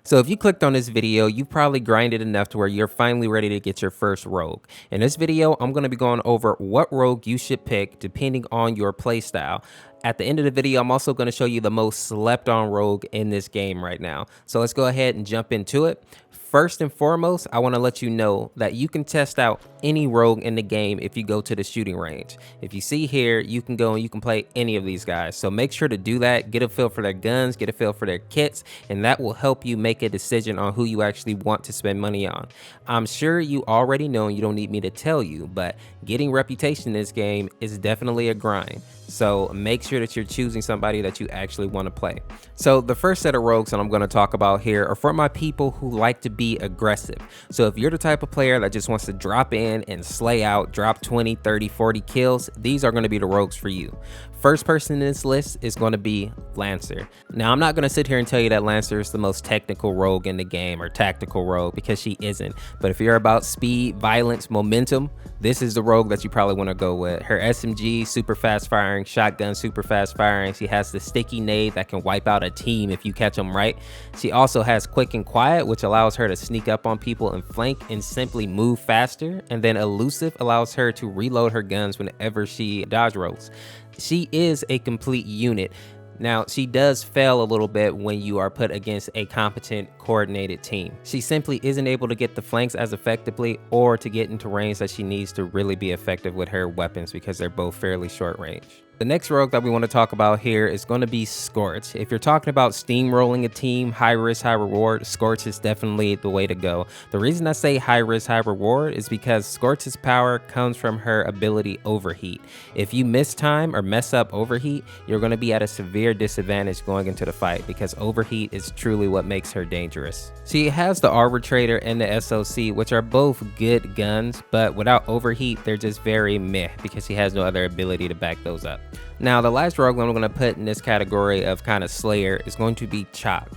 So if you clicked on this video, you've probably grinded enough to where you're finally ready to get your first rogue. In this video, I'm going to be going over what rogue you should pick depending on your playstyle. At the end of the video, I'm also going to show you the most slept on rogue in this game right now. So let's go ahead and jump into it. First and foremost, I want to let you know that you can test out any rogue in the game if you go to the shooting range. If you see here, you can go and you can play any of these guys. So make sure to do that, get a feel for their guns, get a feel for their kits, and that will help you make a decision on who you actually want to spend money on. I'm sure you already know and you don't need me to tell you, but getting reputation in this game is definitely a grind. So make sure that you're choosing somebody that you actually want to play. So the first set of rogues that I'm going to talk about here are for my people who like to be aggressive. So if you're the type of player that just wants to drop in and slay out, drop 20, 30, 40 kills, these are going to be the rogues for you. First person in this list is going to be Lancer. Now, I'm not going to sit here and tell you that Lancer is the most technical rogue in the game or tactical rogue, because she isn't. But if you're about speed, violence, momentum, this is the rogue that you probably want to go with. Her SMG, super fast firing, shotgun, super fast firing. She has the sticky nade that can wipe out a team if you catch them right. She also has quick and quiet, which allows her to sneak up on people and flank and simply move faster. And then elusive allows her to reload her guns whenever she dodge rolls. She is a complete unit. Now, she does fail a little bit when you are put against a competent, coordinated team. She simply isn't able to get the flanks as effectively or to get into range that she needs to really be effective with her weapons, because they're both fairly short range. The next rogue that we want to talk about here is going to be Scorch. If you're talking about steamrolling a team, high risk, high reward, Scorch is definitely the way to go. The reason I say high risk, high reward is because Scorch's power comes from her ability Overheat. If you miss time or mess up Overheat, you're going to be at a severe disadvantage going into the fight, because Overheat is truly what makes her dangerous. She has the Arbitrator and the SOC, which are both good guns, but without Overheat, they're just very meh, because she has no other ability to back those up. Now, the last rogue I'm going to put in this category of kind of slayer is going to be Chaac.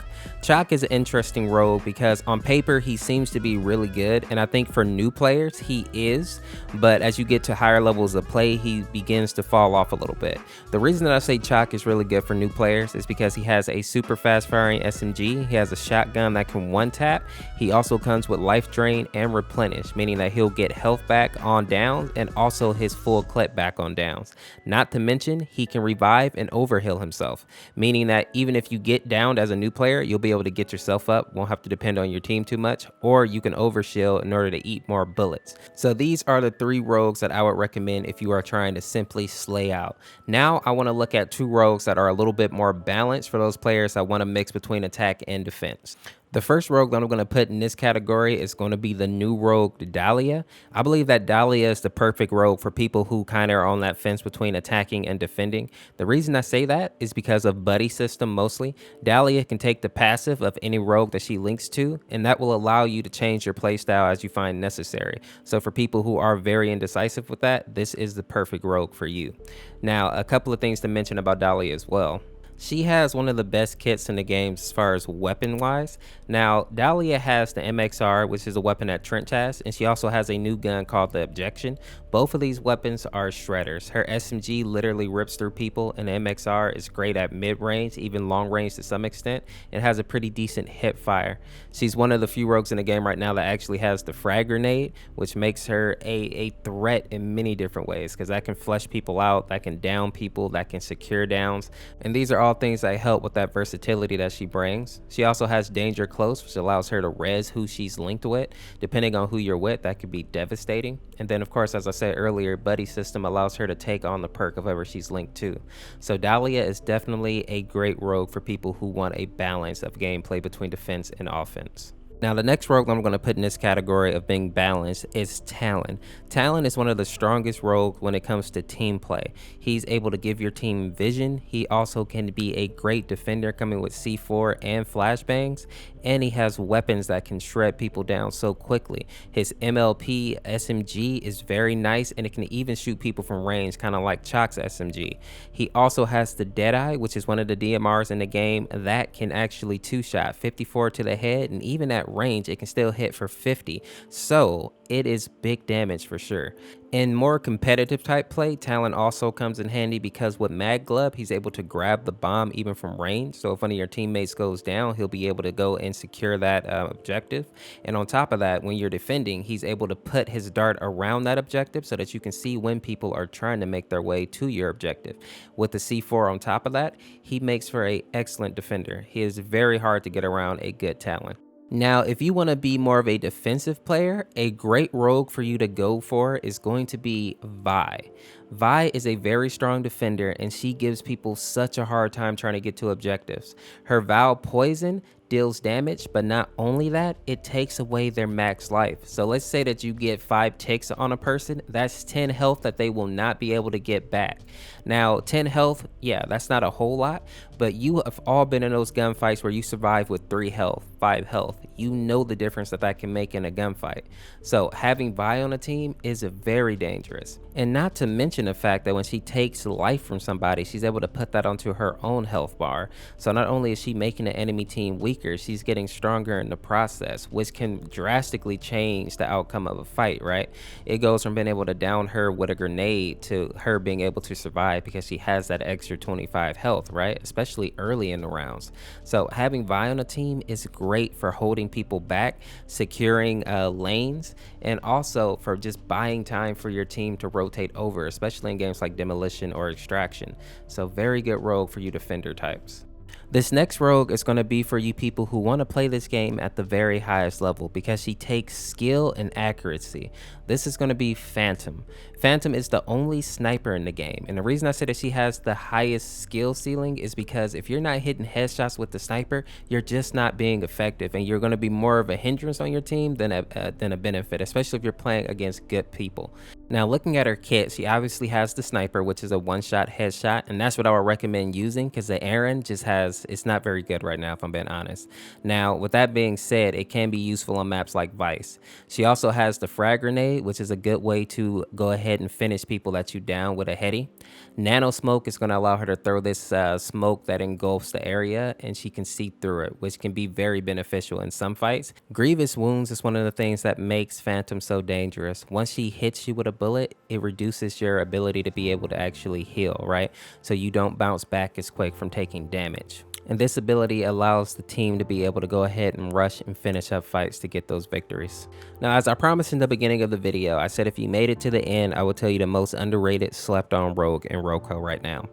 Chaac is an interesting rogue because on paper he seems to be really good, and I think for new players he is, but as you get to higher levels of play he begins to fall off a little bit. The reason that I say Chaac is really good for new players is because he has a super fast firing SMG, he has a shotgun that can one tap, he also comes with life drain and replenish, meaning that he'll get health back on downs and also his full clip back on downs. Not to mention he can revive and overheal himself, meaning that even if you get downed as a new player, you'll be able to get yourself up, won't have to depend on your team too much, or you can overshield in order to eat more bullets. So these are the three rogues that I would recommend if you are trying to simply slay out. Now I want to look at two rogues that are a little bit more balanced for those players that want to mix between attack and defense. The first rogue that I'm going to put in this category is going to be the new rogue Dahlia. I believe that Dahlia is the perfect rogue for people who kind of are on that fence between attacking and defending. The reason I say that is because of buddy system mostly. Dahlia can take the passive of any rogue that she links to, and that will allow you to change your playstyle as you find necessary. So for people who are very indecisive with that, this is the perfect rogue for you. Now, a couple of things to mention about Dahlia as well. She has one of the best kits in the game as far as weapon wise. Now, Dahlia has the MXR, which is a weapon that Trent has, and she also has a new gun called the Objection. Both of these weapons are shredders. Her SMG literally rips through people, and the MXR is great at mid-range, even long range to some extent. It has a pretty decent hip fire. She's one of the few rogues in the game right now that actually has the frag grenade, which makes her a threat in many different ways, because that can flush people out, that can down people, that can secure downs, and these are all things that help with that versatility that she brings. She also has danger close, which allows her to res who she's linked with. Depending on who you're with, that could be devastating. And then of course, as I said earlier, buddy system allows her to take on the perk of whoever she's linked to. So Dahlia is definitely a great rogue for people who want a balance of gameplay between defense and offense. Now, the next rogue I'm going to put in this category of being balanced is Talon. Talon is one of the strongest rogues when it comes to team play. He's able to give your team vision. He also can be a great defender coming with C4 and flashbangs, and he has weapons that can shred people down so quickly. His MLP SMG is very nice, and it can even shoot people from range, kind of like Chaac's SMG. He also has the Deadeye, which is one of the DMRs in the game that can actually two-shot 54 to the head, and even at at range, it can still hit for 50. So it is big damage for sure. In more competitive type play, Talon also comes in handy because with Mag Glove, he's able to grab the bomb even from range. So if one of your teammates goes down, he'll be able to go and secure that objective. And on top of that, when you're defending, he's able to put his dart around that objective so that you can see when people are trying to make their way to your objective. With the C4 on top of that, he makes for an excellent defender. He is very hard to get around a good Talon. Now, if you want to be more of a defensive player, a great rogue for you to go for is going to be Vi. Vi is a very strong defender, and she gives people such a hard time trying to get to objectives. Her Vow Poison deals damage, but not only that, it takes away their max life. So let's say that you get 5 ticks on a person, that's 10 health that they will not be able to get back. Now, 10 health, yeah, that's not a whole lot, but you have all been in those gunfights where you survive with 3 health, 5 health. You know the difference that that can make in a gunfight. So having Vi on a team is very dangerous. And not to mention the fact that when she takes life from somebody, she's able to put that onto her own health bar. So not only is she making the enemy team weaker, she's getting stronger in the process, which can drastically change the outcome of a fight, right? It goes from being able to down her with a grenade to her being able to survive because she has that extra 25 health, right? Especially early in the rounds. So having Vi on a team is great for holding people back, securing lanes, and also for just buying time for your team to rotate over, especially in games like Demolition or Extraction. So very good rogue for you defender types. This next rogue is going to be for you people who want to play this game at the very highest level because she takes skill and accuracy. This is going to be Phantom. Phantom is the only sniper in the game, and the reason I say that she has the highest skill ceiling is because if you're not hitting headshots with the sniper, you're just not being effective, and you're going to be more of a hindrance on your team than a benefit, especially if you're playing against good people. Now, looking at her kit, she obviously has the sniper, which is a one-shot headshot, and that's what I would recommend using because the Aaron just has, it's not very good right now if I'm being honest. Now, with that being said, it can be useful on maps like Vice. She also has the frag grenade, which is a good way to go ahead and finish people that you down with a heady. Nano smoke is going to allow her to throw this smoke that engulfs the area, and she can see through it, which can be very beneficial in some fights. Grievous wounds is one of the things that makes Phantom so dangerous. Once she hits you with a bullet, it reduces your ability to be able to actually heal, right? So you don't bounce back as quick from taking damage. And this ability allows the team to be able to go ahead and rush and finish up fights to get those victories. Now, as I promised in the beginning of the video, I said if you made it to the end, I will tell you the most underrated slept on rogue in Roco right now.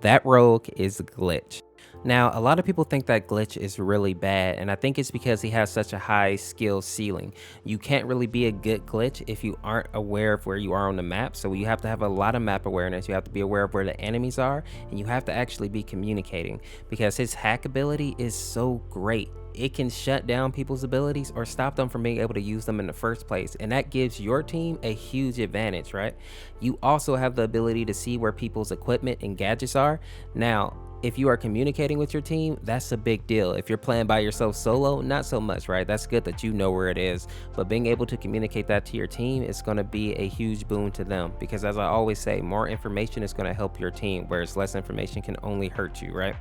That rogue is Glitch. Now, a lot of people think that Glitch is really bad, and I think it's because he has such a high skill ceiling. You can't really be a good Glitch if you aren't aware of where you are on the map, so you have to have a lot of map awareness, you have to be aware of where the enemies are, and you have to actually be communicating, because his hack ability is so great. It can shut down people's abilities or stop them from being able to use them in the first place, and that gives your team a huge advantage, right? You also have the ability to see where people's equipment and gadgets are. Now, if you are communicating with your team, that's a big deal. If you're playing by yourself solo, not so much, right? That's good that you know where it is, but being able to communicate that to your team is going to be a huge boon to them, because as I always say, more information is going to help your team, whereas less information can only hurt you, right?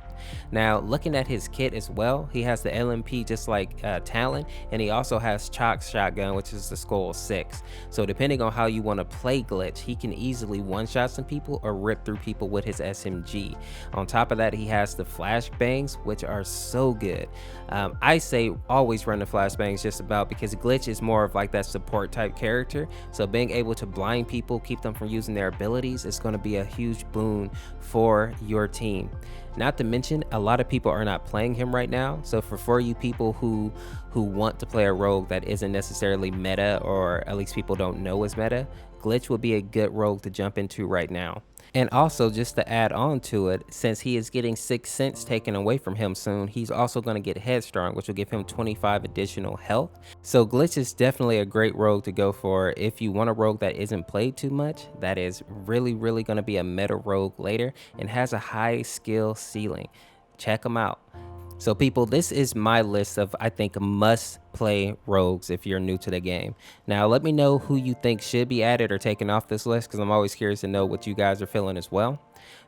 Now, looking at his kit as well, he has the LMP just like Talon, and he also has Chaac's shotgun, which is the Skull 6. So depending on how you want to play Glitch, he can easily one-shot some people or rip through people with his SMG. On top of that, he has the flashbangs, which are so good. I say always run the flashbangs just about because Glitch is more of like that support type character, so being able to blind people, keep them from using their abilities, is going to be a huge boon for your team. Not to mention, a lot of people are not playing him right now, so for you people who want to play a rogue that isn't necessarily meta, or at least people don't know is meta, Glitch will be a good rogue to jump into right now. And also, just to add on to it, since he is getting 6 cents taken away from him soon, he's also going to get Headstrong, which will give him 25 additional health. So Glitch is definitely a great rogue to go for if you want a rogue that isn't played too much, that is really going to be a meta rogue later and has a high skill ceiling. Check him out. So people, this is my list of, I think, must play rogues if you're new to the game. Now, let me know who you think should be added or taken off this list, because I'm always curious to know what you guys are feeling as well.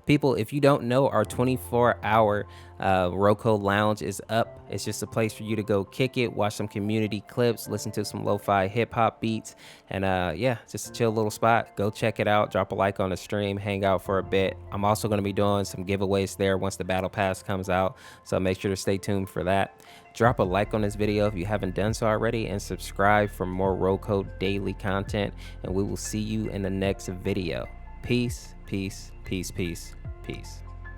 People, if you don't know, our 24-hour Rogue Code Lounge is up. It's just a place for you to go kick it, watch some community clips, listen to some lo-fi hip-hop beats, and yeah, just a chill little spot. Go check it out, drop a like on the stream, hang out for a bit. I'm also going to be doing some giveaways there once the Battle Pass comes out, so make sure to stay tuned for that. Drop a like on this video if you haven't done so already, and subscribe for more Rogue Code daily content, and we will see you in the next video. Peace, peace, peace, peace, peace.